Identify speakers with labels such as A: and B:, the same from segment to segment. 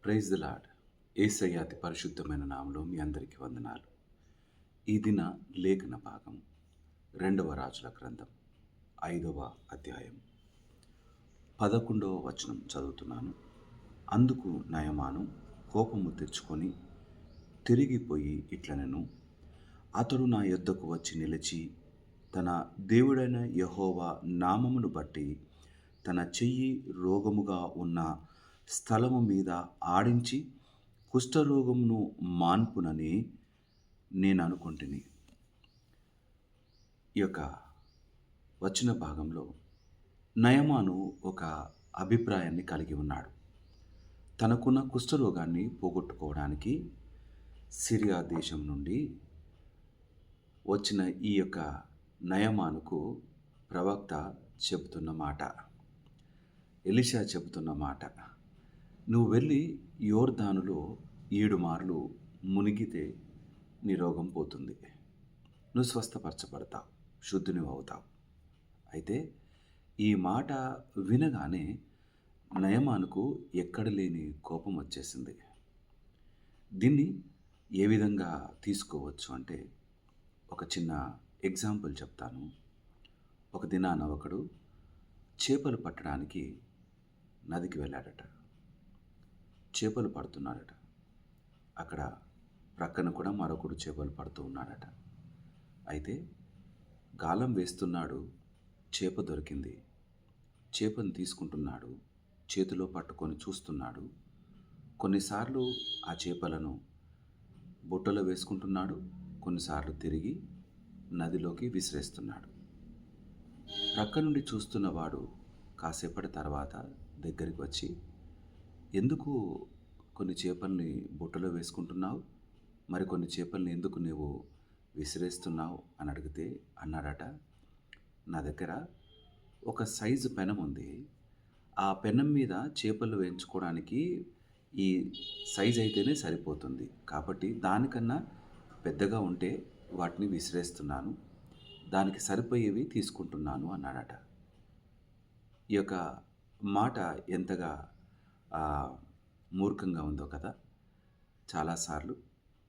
A: Praise the lord. యేసయ్య అతి పరిశుద్ధమైన నామములో మీ అందరికీ వందనాలు. ఈ దిన లేఖన భాగం 2వ రాజుల గ్రంథం 5వ అధ్యాయం 11వ వచనం చదువుతున్నాను. అందుకు నయమాను కోపము తెచ్చుకొని తిరిగిపోయి ఇట్లనెను, అతడు నా యొద్దకు వచ్చి నిలిచి తన దేవుడైన యెహోవా నామమును బట్టి తన చెయ్యి రోగముగా ఉన్న స్థలము మీద ఆడించి కుష్ఠరోగమును మాన్పునని నేను అనుకుంటుని. ఈ యొక్క వచ్చిన భాగంలో నయమాను ఒక అభిప్రాయాన్ని కలిగి ఉన్నాడు. తనకున్న కుష్ఠరోగాన్ని పోగొట్టుకోవడానికి సిరియా దేశం నుండి వచ్చిన ఈ యొక్క నయమానుకు ప్రవక్త చెబుతున్న మాట, ఎలీషా చెబుతున్న మాట, నువ్వు వెళ్ళి యోర్దానులో 7 మార్లు మునిగితే నీ రోగం పోతుంది, నువ్వు స్వస్థపరచబడతావు, శుద్ధునివి అవుతావు. అయితే ఈ మాట వినగానే నయమానుకు ఎక్కడ లేని కోపం వచ్చేసింది. దీన్ని ఏ విధంగా తీసుకోవచ్చు అంటే, ఒక చిన్న ఎగ్జాంపుల్ చెప్తాను. ఒక దినాన ఒకడు చేపలు పట్టడానికి నదికి వెళ్ళాడట. చేపలు పడుతున్నాడట. అక్కడ ప్రక్కన కూడా మరొకడు చేపలు పడుతూ ఉన్నాడట. అయితే గాలం వేస్తున్నాడు, చేప దొరికింది. చేపను తీసుకుంటున్నాడు, చేతిలో పట్టుకొని చూస్తున్నాడు. కొన్నిసార్లు ఆ చేపలను బుట్టలో వేసుకుంటున్నాడు, కొన్నిసార్లు తిరిగి నదిలోకి విసిరేస్తున్నాడు. ప్రక్క నుండి చూస్తున్నవాడు కాసేపటి తర్వాత దగ్గరికి వచ్చి, ఎందుకు కొన్ని చేపల్ని బుట్టలో వేసుకుంటున్నావు, మరి కొన్ని చేపల్ని ఎందుకు నువ్వు విసిరేస్తున్నావు అని అడిగితే అన్నాడట, నా దగ్గర ఒక సైజు పెనం ఉంది, ఆ పెనం మీద చేపలు వేయించుకోవడానికి ఈ సైజు అయితేనే సరిపోతుంది, కాబట్టి దానికన్నా పెద్దగా ఉంటే వాటిని విసిరేస్తున్నాను, దానికి సరిపోయేవి తీసుకుంటున్నాను అన్నాడట. ఈ యొక్క మాట ఎంతగా మూర్ఖంగా ఉందో కదా. చాలాసార్లు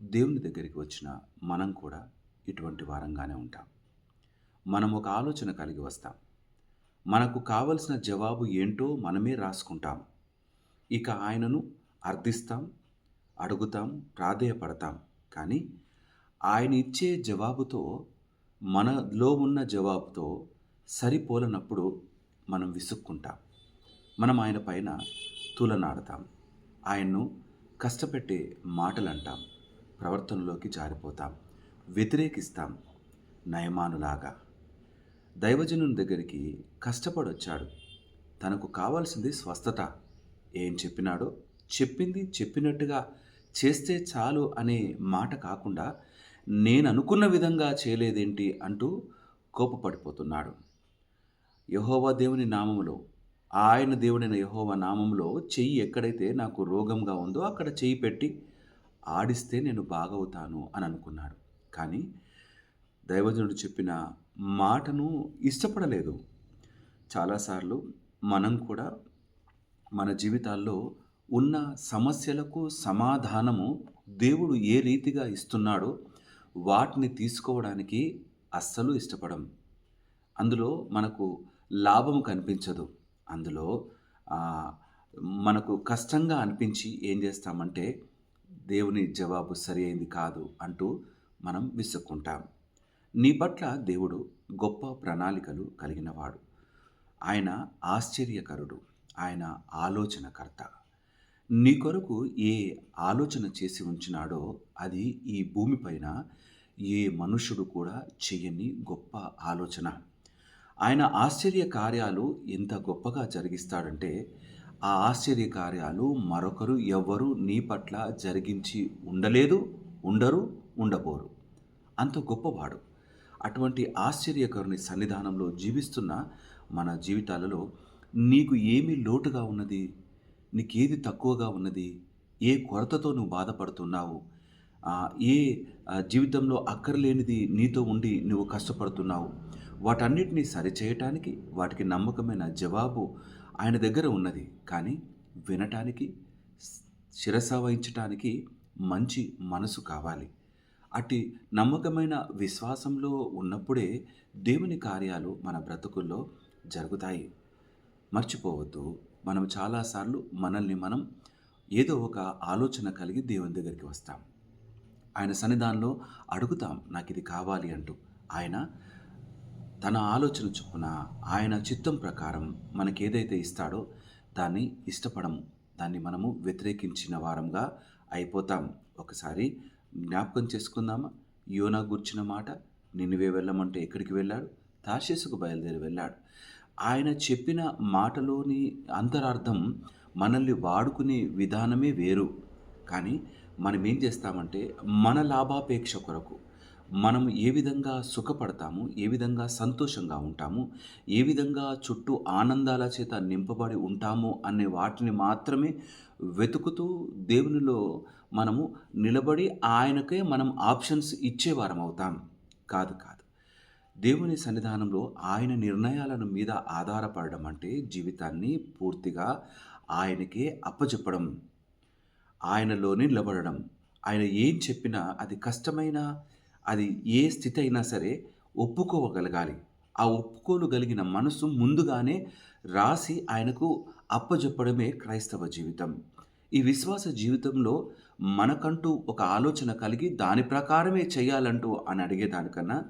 A: దేవుని దగ్గరికి వచ్చిన మనం కూడా ఇటువంటి వారంగానే ఉంటాం. మనం ఒక ఆలోచన కలిగి వస్తాం, మనకు కావలసిన జవాబు ఏంటో మనమే రాసుకుంటాం. ఇక ఆయనను అర్థిస్తాం, అడుగుతాం, ప్రాధేయపడతాం. కానీ ఆయన ఇచ్చే జవాబుతో, మనలో ఉన్న జవాబుతో సరిపోలనప్పుడు మనం విసుక్కుంటాం. మనం ఆయన పైన తూలనాడతాం, ఆయన్ను కష్టపెట్టే మాటలు అంటాం, ప్రవర్తనలోకి జారిపోతాం, వ్యతిరేకిస్తాం. నయమానులాగా దైవజనుని దగ్గరికి కష్టపడొచ్చాడు. తనకు కావాల్సింది స్వస్థత. ఏం చెప్పినాడో చెప్పింది చెప్పినట్టుగా చేస్తే చాలు అనే మాట కాకుండా, నేను అనుకున్న విధంగా చేయలేదేంటి అంటూ కోపపడిపోతున్నాడు. యెహోవా దేవుని నామములో, ఆయన దేవుడైన యెహోవా నామములో చెయ్యి ఎక్కడైతే నాకు రోగంగా ఉందో అక్కడ చెయ్యి పెట్టి ఆడిస్తే నేను బాగవుతాను అని అనుకున్నాడు. కానీ దైవజనుడు చెప్పిన మాటను ఇష్టపడలేదు. చాలాసార్లు మనం కూడా మన జీవితాల్లో ఉన్న సమస్యలకు సమాధానము దేవుడు ఏ రీతిగా ఇస్తున్నాడో వాటిని తీసుకోవడానికి అస్సలు ఇష్టపడం. అందులో మనకు లాభం కనిపించదు. అందులో మనకు కష్టంగా అనిపించి ఏం చేస్తామంటే, దేవుని జవాబు సరి అయింది కాదు అంటూ మనం విసుక్కుంటాం. నీ పట్ల దేవుడు గొప్ప ప్రణాళికలు కలిగినవాడు. ఆయన ఆశ్చర్యకరుడు, ఆయన ఆలోచనకర్త. నీ కొరకు ఏ ఆలోచన చేసి ఉంచినాడో అది ఈ భూమిపైన ఏ మనుషుడు కూడా చేయని గొప్ప ఆలోచన. ఆయన ఆశ్చర్య కార్యాలు ఎంత గొప్పగా జరిగిస్తాడంటే, ఆ ఆశ్చర్య కార్యాలు మరొకరు ఎవ్వరూ నీ పట్ల జరిగించి ఉండలేదు, ఉండరు, ఉండబోరు. అంత గొప్పవాడు. అటువంటి ఆశ్చర్యకరుని సన్నిధానంలో జీవిస్తున్న మన జీవితాలలో నీకు ఏమి లోటుగా ఉన్నది, నీకేది తక్కువగా ఉన్నది, ఏ కొరతతో నువ్వు బాధపడుతున్నావు, ఏ జీవితంలో అక్కర్లేనిది నీతో ఉండి నువ్వు కష్టపడుతున్నావు, వాటన్నిటినీ సరిచేయటానికి వాటికి నమ్మకమైన జవాబు ఆయన దగ్గర ఉన్నది. కానీ వినటానికి శిరస వహించటానికి మంచి మనసు కావాలి. అట్టి నమ్మకమైన విశ్వాసంలో ఉన్నప్పుడే దేవుని కార్యాలు మన బ్రతుకుల్లో జరుగుతాయి. మర్చిపోవద్దు, మనం చాలాసార్లు మనల్ని మనం ఏదో ఒక ఆలోచన కలిగి దేవుని దగ్గరికి వస్తాం. ఆయన సన్నిధానంలో అడుగుతాం, నాకిది కావాలి అంటూ. ఆయన తన ఆలోచన చొప్పున, ఆయన చిత్తం ప్రకారం మనకేదైతే ఇస్తాడో దాన్ని ఇష్టపడము. దాన్ని మనము వ్యతిరేకించిన వారంగా అయిపోతాం. ఒకసారి జ్ఞాపకం చేసుకుందామా? యోనా గూర్చిన మాట, నినివే వెళ్ళమంటే ఎక్కడికి వెళ్ళాడు? తార్షీషుకు బయలుదేరి వెళ్ళాడు. ఆయన చెప్పిన మాటలోని అంతరార్థం మనల్ని వాడుకునే విధానమే వేరు. కానీ మనం ఏం చేస్తామంటే మన లాభాపేక్ష కొరకు మనం ఏ విధంగా సుఖపడతాము, ఏ విధంగా సంతోషంగా ఉంటాము, ఏ విధంగా చుట్టూ ఆనందాల చేత నింపబడి ఉంటాము అనే వాటిని మాత్రమే వెతుకుతూ దేవునిలో మనము నిలబడి ఆయనకే మనం ఆప్షన్స్ ఇచ్చేవారం అవుతాం. కాదు కాదు, దేవుని సన్నిధానంలో ఆయన నిర్ణయాలను మీద ఆధారపడడం అంటే జీవితాన్ని పూర్తిగా ఆయనకే అప్పచెప్పడం, ఆయనలోనే నిలబడడం. ఆయన ఏం చెప్పినా అది కష్టమైన, అది ఏ స్థితి అయినా సరే ఒప్పుకోగలగాలి. ఆ ఒప్పుకోగలిగిన మనసు ముందుగానే రాసి ఆయనకు అప్పజెప్పడమే క్రైస్తవ జీవితం. ఈ విశ్వాస జీవితంలో మనకంటూ ఒక ఆలోచన కలిగి దాని ప్రకారమే చేయాలంటూ అని అడిగేదానికన్నా,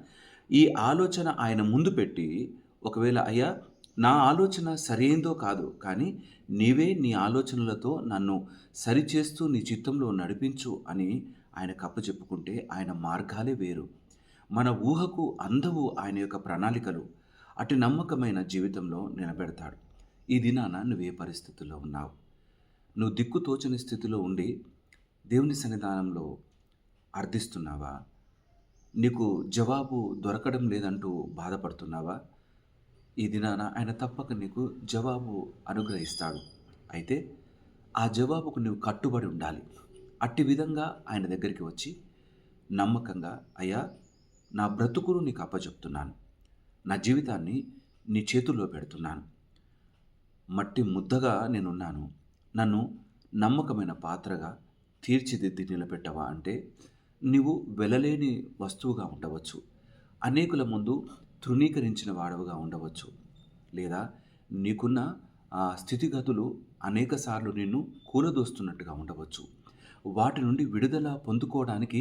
A: ఈ ఆలోచన ఆయన ముందు పెట్టి, ఒకవేళ అయ్యా నా ఆలోచన సరైందో కాదు, కానీ నీవే నీ ఆలోచనలతో నన్ను సరిచేస్తూ నీ చిత్తంలో నడిపించు అని ఆయనకు అప్పచెప్పుకుంటే ఆయన మార్గాలే వేరు. మన ఊహకు అందవు ఆయన యొక్క ప్రణాళికలు. అటు నమ్మకమైన జీవితంలో నిలబెడతాడు. ఈ దినాన నువ్వే పరిస్థితుల్లో ఉన్నావు? నువ్వు దిక్కు తోచని స్థితిలో ఉండి దేవుని సన్నిధానంలో అర్థిస్తున్నావా? నీకు జవాబు దొరకడం లేదంటూ బాధపడుతున్నావా? ఈ దినాన ఆయన తప్పక నీకు జవాబు అనుగ్రహిస్తాడు. అయితే ఆ జవాబుకు నువ్వు కట్టుబడి ఉండాలి. అట్టి విధంగా ఆయన దగ్గరికి వచ్చి నమ్మకంగా, అయ్యా నా బ్రతుకును నీకు అప్పచెప్తున్నాను, నా జీవితాన్ని నీ చేతుల్లో పెడుతున్నాను, మట్టి ముద్దగా నేనున్నాను, నన్ను నమ్మకమైన పాత్రగా తీర్చిదిద్ది నిలబెట్టవా అంటే, నీవు వెలలేని వస్తువుగా ఉండవచ్చు, అనేకుల ముందు తృణీకరించిన వాడవుగా ఉండవచ్చు, లేదా నీకున్న ఆ స్థితిగతులు అనేకసార్లు నిన్ను కూలదోస్తున్నట్టుగా ఉండవచ్చు. వాటి నుండి విడుదల పొందుకోవడానికి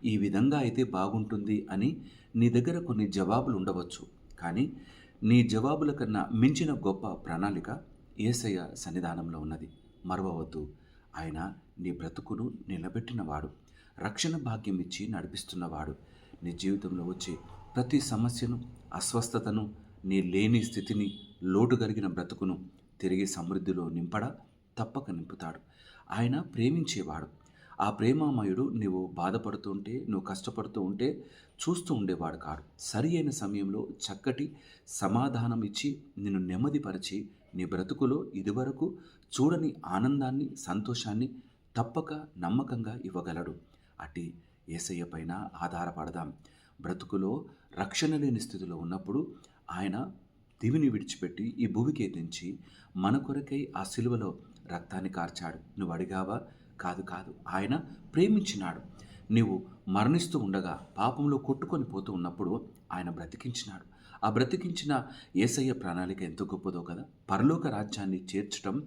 A: ఈ విధంగా అయితే బాగుంటుంది అని నీ దగ్గర కొన్ని జవాబులు ఉండవచ్చు. కానీ నీ జవాబుల కన్నా మించిన గొప్ప ప్రణాళిక యేసయ్య సన్నిధానంలో ఉన్నది. మరవవద్దు, ఆయన నీ బ్రతుకును నిలబెట్టినవాడు, రక్షణ భాగ్యం ఇచ్చి నడిపిస్తున్నవాడు. నీ జీవితంలో వచ్చే ప్రతి సమస్యను, అస్వస్థతను, నీ లేని స్థితిని, లోటు కలిగిన బ్రతుకును తిరిగి సమృద్ధిలో తప్పక నింపుతాడు. ఆయన ప్రేమించేవాడు. ఆ ప్రేమామయుడు నువ్వు బాధపడుతూ ఉంటే, నువ్వు కష్టపడుతూ ఉంటే చూస్తూ ఉండేవాడు కాడు. సరి అయిన సమయంలో చక్కటి సమాధానం ఇచ్చి నిన్ను నెమ్మదిపరిచి నీ బ్రతుకులో ఇదివరకు చూడని ఆనందాన్ని, సంతోషాన్ని తప్పక నమ్మకంగా ఇవ్వగలడు. అట్టి యేసయ్య పైన ఆధారపడదాం. బ్రతుకులో రక్షణ లేని స్థితిలో ఉన్నప్పుడు ఆయన దివిని విడిచిపెట్టి ఈ భూమికి తెంచి మన కొరకై ఆ సిలువలో రక్తాన్ని కార్చాడు. నువ్వు అడిగావా? కాదు కాదు, ఆయన ప్రేమించినాడు. నీవు మరణిస్తూ ఉండగా, పాపంలో కొట్టుకొని పోతూ ఉన్నప్పుడు ఆయన బ్రతికించినాడు. ఆ బ్రతికించిన యేసయ్య ప్రణాళిక ఎంత గొప్పదో కదా. పరలోక రాజ్యాన్ని చేర్చడం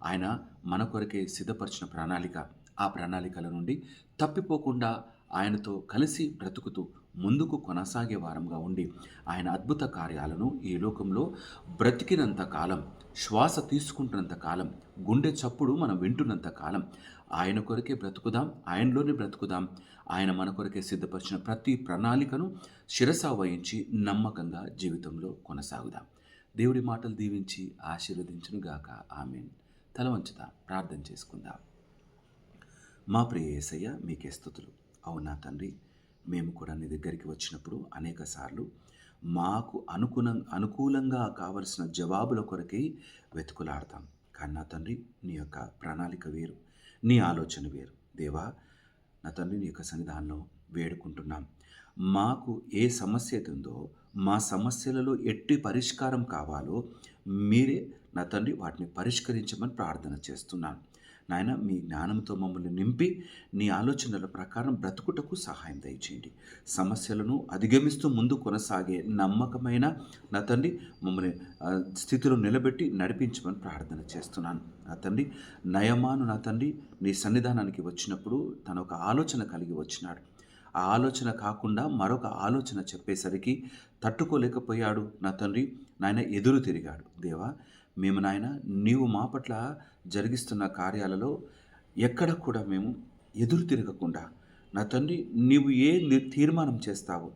A: ఆయన మన కొరకే సిద్ధపరిచిన ప్రణాళిక. ఆ ప్రణాళికల నుండి తప్పిపోకుండా ఆయనతో కలిసి బ్రతుకుతూ ముందుకు కొనసాగే వారంగా ఉండి ఆయన అద్భుత కార్యాలను ఈ లోకంలో బ్రతికినంత కాలం, శ్వాస తీసుకుంటున్నంత కాలం, గుండె చప్పుడు మనం వింటున్నంత కాలం ఆయన కొరకే బ్రతుకుదాం, ఆయనలోనే బ్రతుకుదాం. ఆయన మన కొరకే సిద్ధపరిచిన ప్రతి ప్రణాళికను శిరస వహించి నమ్మకంగా జీవితంలో కొనసాగుదాం. దేవుడి మాటలు దీవించి ఆశీర్వదించునుగాక. ఆమేన్. తల వంచుదాం, ప్రార్థన చేసుకుందాం. మా ప్రియ యేసయ్య, మీకే స్తుతులు. అవునా తండ్రి, మేము కూడా నీ దగ్గరికి వచ్చినప్పుడు అనేక సార్లు మాకు అనుకూలంగా కావలసిన జవాబుల కొరకై వెతుకులాడతాం. కానీ నా తండ్రి, నీ యొక్క ప్రణాళిక వేరు, నీ ఆలోచన వేరు. దేవా నా తండ్రి, నీ యొక్క సన్నిధానంలో వేడుకుంటున్నాం. మాకు ఏ సమస్య అయితే ఉందో, మా సమస్యలలో ఎట్టి పరిష్కారం కావాలో మీరే నా తండ్రి వాటిని పరిష్కరించమని ప్రార్థన చేస్తున్నాను. నాయన మీ జ్ఞానంతో మమ్మల్ని నింపి నీ ఆలోచనల ప్రకారం బ్రతుకుటకు సహాయం దయచేయండి. సమస్యలను అధిగమిస్తూ ముందు కొనసాగే నమ్మకమైన నా తండ్రి మమ్మల్ని స్థితిలో నిలబెట్టి నడిపించమని ప్రార్థన చేస్తున్నాను. నా తండ్రి నయమాను నా తండ్రి నీ సన్నిధానానికి వచ్చినప్పుడు తను ఒక ఆలోచన కలిగి వచ్చినాడు. ఆ ఆలోచన కాకుండా మరొక ఆలోచన చెప్పేసరికి తట్టుకోలేకపోయాడు నా తండ్రి. నాయన ఎదురు తిరిగాడు. దేవా, మేము నాయన నీవు మా పట్ల జరిగిస్తున్న కార్యాలలో ఎక్కడ కూడా మేము ఎదురు తిరగకుండా నా తండ్రి నీవు ఏ తీర్మానం చేస్తావు,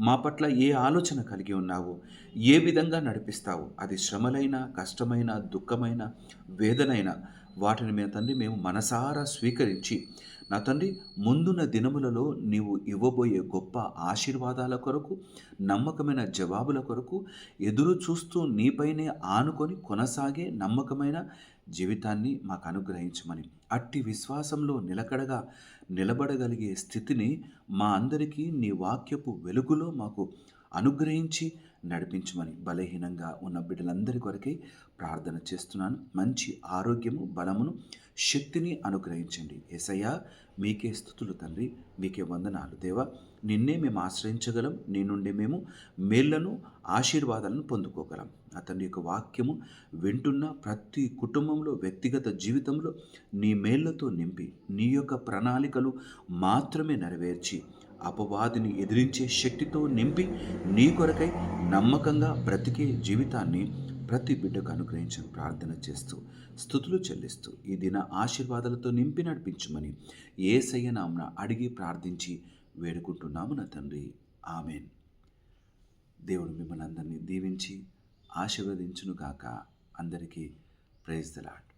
A: మా పట్ల ఏ ఆలోచన కలిగి ఉన్నావు, ఏ విధంగా నడిపిస్తావు, అది శ్రమలైన, కష్టమైన, దుఃఖమైన, వేదనైన వాటిని మీ తండ్రి మేము మనసారా స్వీకరించి నా తండ్రి ముందున్న దినములలో నీవు ఇవ్వబోయే గొప్ప ఆశీర్వాదాల కొరకు, నమ్మకమైన జవాబుల కొరకు ఎదురు చూస్తూ నీపైనే ఆనుకొని కొనసాగే నమ్మకమైన జీవితాన్ని మాకు అనుగ్రహించమని, అట్టి విశ్వాసంలో నిలకడగా నిలబడగలిగే స్థితిని మా అందరికీ నీ వాక్యపు వెలుగులో మాకు అనుగ్రహించి నడిపించమని బలహీనంగా ఉన్న బిడ్డలందరి కొరకై ప్రార్థన చేస్తున్నాను. మంచి ఆరోగ్యము, బలమును, శక్తిని అనుగ్రహించండి. యేసయ్యా, మీకే స్తుతులు తండ్రి, మీకే వందనాలు దేవా. నిన్నే మేము ఆశ్రయించగలం, నీ నుండి మేము మేళ్లను, ఆశీర్వాదాలను పొందుకోగలం. అతని యొక్క వాక్యము వింటున్న ప్రతి కుటుంబంలో, వ్యక్తిగత జీవితంలో నీ మేళ్లతో నింపి నీ యొక్క ప్రణాళికలు మాత్రమే నెరవేర్చి అపవాదిని ఎదిరించే శక్తితో నింపి నీ కొరకై నమ్మకంగా బ్రతికే జీవితాన్ని ప్రతి బిడ్డకు అనుగ్రహించని ప్రార్థన చేస్తూ స్తుతులు చెల్లిస్తూ ఈ దిన ఆశీర్వాదాలతో నింపి నడిపించమని యేసయ్య నామమున అడిగి ప్రార్థించి వేడుకుంటున్నాము నా తండ్రి. ఆమెన్. దేవుడు మిమ్మల్ని అందరినీ దీవించి ఆశీర్వదించునుగాక. అందరికీ ప్రైజ్ ది లార్డ్.